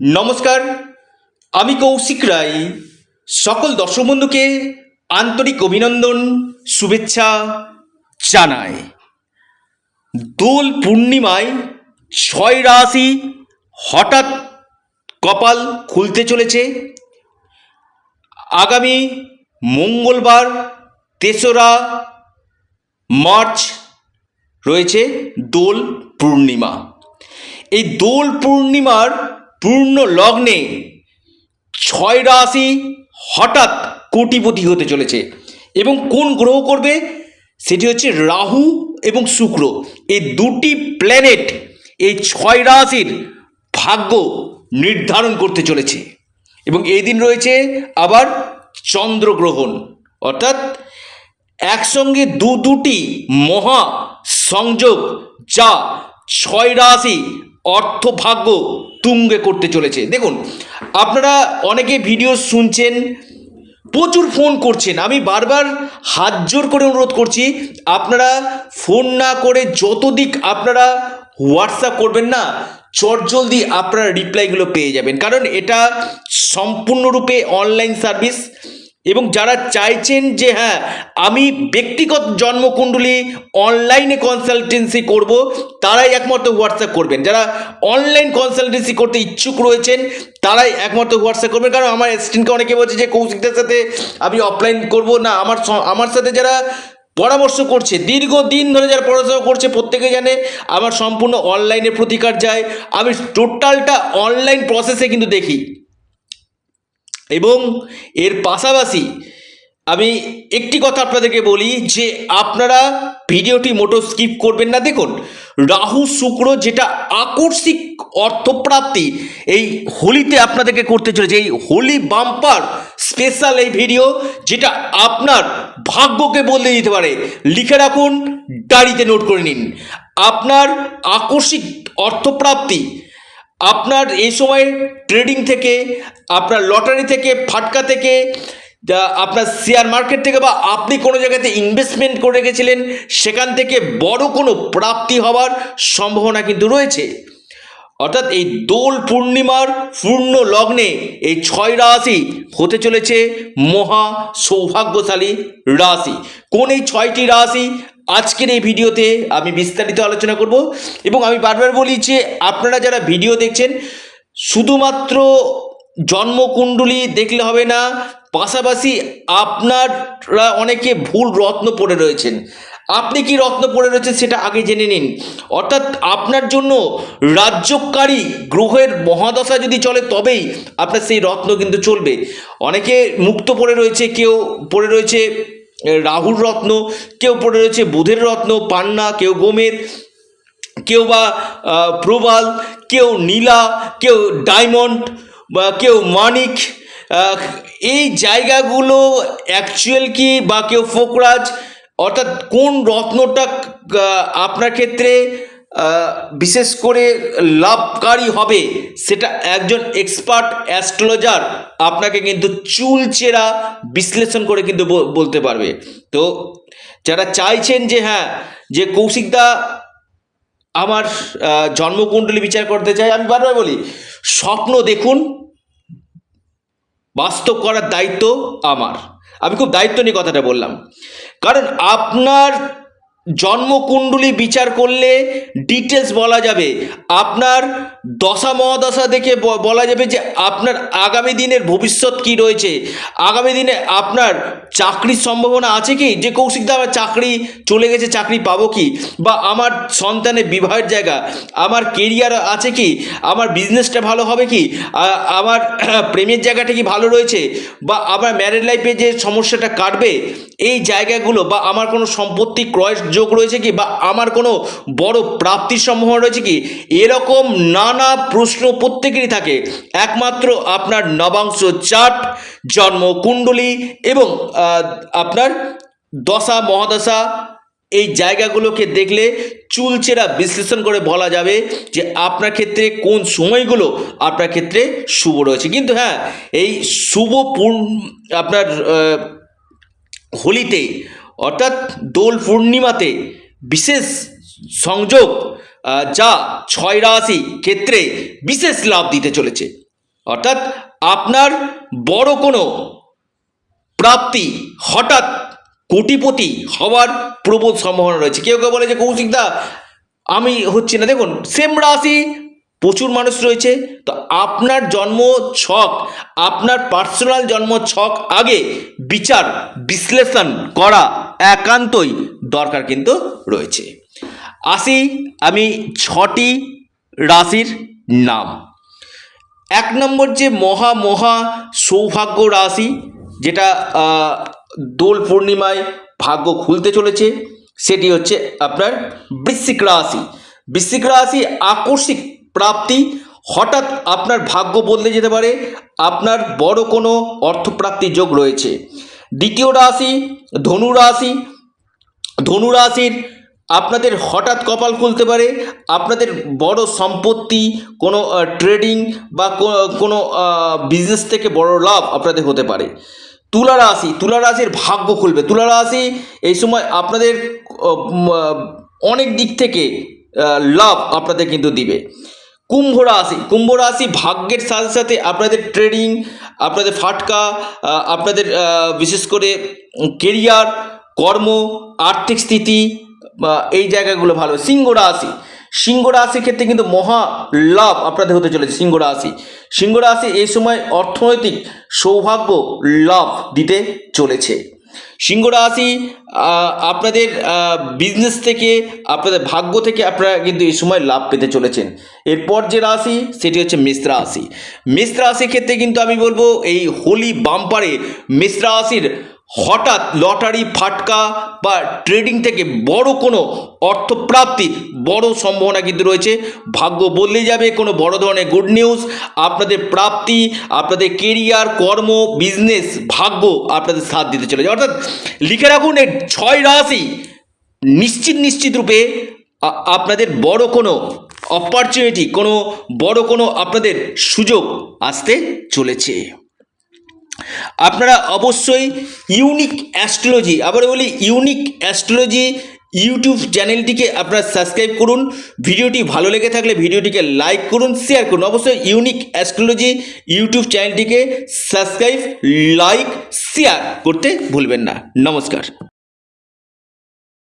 নমস্কার, আমি কৌশিক রায়। সকল দর্শক বন্ধুকে আন্তরিক অভিনন্দন, শুভেচ্ছা জানাই। দোল পূর্ণিমায় 6 রাশি হঠাৎ কপাল খুলতে চলেছে। আগামী মঙ্গলবার 3রা মার্চ রয়েছে দোল পূর্ণিমা। এই দোল পূর্ণিমার পূর্ণ লগ্নে 6 রাশি হঠাৎ কোটিপতি হতে চলেছে। এবং কোন গ্রহ করবে সেটি হচ্ছে রাহু এবং শুক্র। এই দুটি প্ল্যানেট এই 6 রাশির ভাগ্য নির্ধারণ করতে চলেছে। এবং এই দিন রয়েছে আবার চন্দ্রগ্রহণ, অর্থাৎ একসঙ্গে দুটি মহা সংযোগ, যা 6 রাশি অর্থভাগ্য তুঙ্গে করতে চলেছে। দেখুন, আপনারা অনেকে ভিডিও শুনছেন, প্রচুর ফোন করছেন। আমি বারবার হাত জোর করে অনুরোধ করছি, আপনারা ফোন না করে যত দিক আপনারা হোয়াটসঅ্যাপ করবেন না, চটজলদি আপনারা রিপ্লাইগুলো পেয়ে যাবেন। কারণ এটা সম্পূর্ণরূপে অনলাইন সার্ভিস। এবং যারা চাইছেন যে হ্যাঁ আমি ব্যক্তিগত জন্মকুণ্ডলী অনলাইনে কনসালটেন্সি করব, তারাই একমাত্র হোয়াটসঅ্যাপ করবেন। যারা অনলাইন কনসালটেন্সি করতে ইচ্ছুক রয়েছেন তারাই একমাত্র হোয়াটসঅ্যাপ করবেন। কারণ আমার অ্যাসিস্ট্যান্টকে অনেকে বলছে যে কৌশিকদের সাথে আমি অফলাইন করব না। আমার সাথে যারা পরামর্শ করছে, দীর্ঘদিন ধরে যারা পড়াশোনা করছে, প্রত্যেকে জানে আমার সম্পূর্ণ অনলাইনে প্রতিকার যায়। আমি টোটালটা অনলাইন প্রসেসে কিন্তু দেখি। এবং এর পাশাপাশি আমি একটি কথা আপনাদেরকে বলি যে আপনারা ভিডিওটি মোটো স্কিপ করবেন না। দেখুন, রাহু শুক্র যেটা আকস্মিক অর্থপ্রাপ্তি এই হোলিতে আপনাদেরকে করতে চলেছে, এই হোলি বাম্পার স্পেশাল এই ভিডিও, যেটা আপনার ভাগ্যকে বদলে দিতে পারে। লিখে রাখুন, ডায়েরিতে নোট করে নিন। আপনার আকস্মিক অর্থপ্রাপ্তি আপনার এই সময় ট্রেডিং থেকে, আপনার লটারি থেকে, ফাটকা থেকে, আপনার শেয়ার মার্কেট থেকে, বা আপনি কোনো জায়গাতে ইনভেস্টমেন্ট করে রেখেছিলেন সেখান থেকে বড় কোনো প্রাপ্তি হওয়ার সম্ভাবনা কিন্তু রয়েছে। অর্থাৎ এই দোল পূর্ণিমার পূর্ণ লগ্নে এই 6 রাশি হতে চলেছে মহা সৌভাগ্যশালী রাশি। কোন এই 6টি রাশি আজকের এই ভিডিওতে আমি বিস্তারিত আলোচনা করব। এবং আমি বারবার বলি যে আপনারা যারা ভিডিও দেখছেন, শুধুমাত্র জন্মকুণ্ডলী দেখলে হবে না, পাশাপাশি আপনারা অনেকে ভুল রত্ন পড়ে রয়েছেন। আপনি কি রত্ন পড়ে রয়েছেন সেটা আগে জেনে নিন। অর্থাৎ আপনার জন্য রাজ্যকারী গ্রহের মহাদশা যদি চলে তবেই আপনার সেই রত্ন কিন্তু চলবে। অনেকে মুক্ত পড়ে রয়েছে, কেউ পড়ে রয়েছে রাহুর রত্ন, কেউ পড়ে রয়েছে বুধের রত্ন, পান্না, কেউ গোমেদ, কেউ বা প্রবাল, কেউ নীলা, কেউ ডায়মন্ড, বা কেউ মানিক। এই জায়গাগুলো অ্যাকচুয়াল কি, বা কেউ ফোকরাজ, অর্থাৎ কোন রত্নটা আপনার ক্ষেত্রে বিশেষ করে লাভকারী হবে সেটা একজন এক্সপার্ট অ্যাস্ট্রোলজার আপনাকে কিন্তু চুলচেরা বিশ্লেষণ করে কিন্তু বলতে পারবে। তো যারা চাইছেন যে হ্যাঁ যে কৌশিকদা আমার জন্মকুণ্ডলী বিচার করতে চাই, আমি বারবার বলি স্বপ্ন দেখুন, বাস্তব করার দায়িত্ব আমার। আমি খুব দায়িত্ব নিয়ে কথাটা বললাম, কারণ আপনার জন্মকুণ্ডলী বিচার করলে ডিটেলস বলা যাবে। আপনার দশা মহাদশা দেখে বলা যাবে যে আপনার আগামী দিনের ভবিষ্যৎ কি রয়েছে। আগামী দিনে আপনার চাকরির সম্ভাবনা আছে কি, যে কৌশিকদা আমার চাকরি চলে গেছে, চাকরি পাবো কি, বা আমার সন্তানের বিবাহের জায়গা, আমার কেরিয়ার আছে কি, আমার বিজনেসটা ভালো হবে কি, আমার প্রেমের জায়গাটা কি ভালো রয়েছে, বা আমার ম্যারেজ লাইফে যে সমস্যাটা কাটবে এই জায়গাগুলো, বা আমার কোনো সম্পত্তি ক্রয়ের যোগ রয়েছে কি, বা আমার কোনো বড় প্রাপ্তির সম্ভাবনা রয়েছে কি। এরকম নানা প্রশ্ন প্রত্যেকেরই থাকে। একমাত্র আপনার নবাংশ চার্ট, জন্মকুণ্ডলী এবং আপনার দশা মহাদশা, এই জায়গাগুলোকে দেখলে চুলচেরা বিশ্লেষণ করে বলা যাবে যে আপনার ক্ষেত্রে কোন সময়গুলো আপনার ক্ষেত্রে শুভ রয়েছে। কিন্তু হ্যাঁ, এই শুভ আপনার হোলিতে, অর্থাৎ দোল পূর্ণিমাতে বিশেষ সংযোগ, যা 6 রাশি ক্ষেত্রে বিশেষ লাভ দিতে চলেছে। অর্থাৎ আপনার বড় কোনো প্রাপ্তি, হঠাৎ কোটিপতি হওয়ার প্রবল সম্ভাবনা রয়েছে। কেউ কেউ বলে যে কৌশিকদা আমি হচ্ছি না। দেখুন, সেম রাশি প্রচুর মানুষ রয়েছে। তো আপনার জন্ম ছক, আপনার পার্সোনাল জন্ম ছক আগে বিচার বিশ্লেষণ করা একান্তই দরকার কিন্তু রয়েছে। আসি আমি 6টি রাশির নাম। 1 নম্বর যে মহা সৌভাগ্য রাশি, যেটা দোল পূর্ণিমায় ভাগ্য খুলতে চলেছে, সেটি হচ্ছে আপনার বৃশ্চিক রাশি। বৃশ্চিক রাশি আকস্মিক প্রাপ্তি, হঠাৎ আপনার ভাগ্য বদলে যেতে পারে, আপনার বড় কোনো অর্থপ্রাপ্তির যোগ রয়েছে। দ্বিতীয় রাশি ধনু রাশি। ধনু রাশির আপনাদের হঠাৎ কপাল খুলতে পারে, আপনাদের বড় সম্পত্তি, কোনো ট্রেডিং বা কোনো বিজনেস থেকে বড় লাভ আপনাদের হতে পারে। তুলা রাশি, তুলা রাশির ভাগ্য খুলবে। তুলা রাশি এই সময় আপনাদের অনেক দিক থেকে লাভ আপনাদের কিন্তু দিবে। কুম্ভ রাশি, কুম্ভ রাশি ভাগ্যের সাথে সাথে আপনাদের ট্রেডিং, আপনাদের ফাটকা, আপনাদের বিশেষ করে কেরিয়ার, কর্ম, আর্থিক স্থিতি, এই জায়গাগুলো ভালো। সিংহ রাশি, সিংহ রাশির ক্ষেত্রে কিন্তু মহা লাভ আপনাদের হতে চলেছে। সিংহ রাশি, সিংহ রাশি এই সময় অর্থনৈতিক সৌভাগ্য লাভ দিতে চলেছে। সিংহ রাশি আপনাদের বিজনেস থেকে, আপনাদের ভাগ্য থেকে আপনারা কিন্তু এই সময় লাভ পেতে চলেছেন। এরপর যে রাশি সেটি হচ্ছে মেষ রাশি। মেষ রাশির ক্ষেত্রে কিন্তু আমি বলবো এই হোলি বাম্পারে মেষ রাশির হঠাৎ লটারি, ফাটকা বা ট্রেডিং থেকে বড় কোনো অর্থপ্রাপ্তির বড় সম্ভাবনা কিন্তু রয়েছে। ভাগ্য বদলে যাবে, কোনো বড় ধরনের গুড নিউজ, আপনাদের প্রাপ্তি, আপনাদের কেরিয়ার, কর্ম, বিজনেস, ভাগ্য আপনাদের সাথ দিতে চলেছে। অর্থাৎ লিখে রাখুন, এই 6 রাশি নিশ্চিত রূপে আপনাদের বড় কোনো অপরচুনিটি, কোনো বড় কোনো আপনাদের সুযোগ আসতে চলেছে। আপনারা অবশ্যই ইউনিক অ্যাস্ট্রোলজি, আবার বলি ইউনিক অ্যাস্ট্রোলজি ইউটিউব চ্যানেলটিকে আপনারা সাবস্ক্রাইব করুন। ভিডিওটি ভালো লেগে থাকলে ভিডিওটিকে লাইক করুন, শেয়ার করুন। অবশ্যই ইউনিক অ্যাস্ট্রোলজি ইউটিউব চ্যানেলটিকে সাবস্ক্রাইব, লাইক, শেয়ার করতে ভুলবেন না। নমস্কার।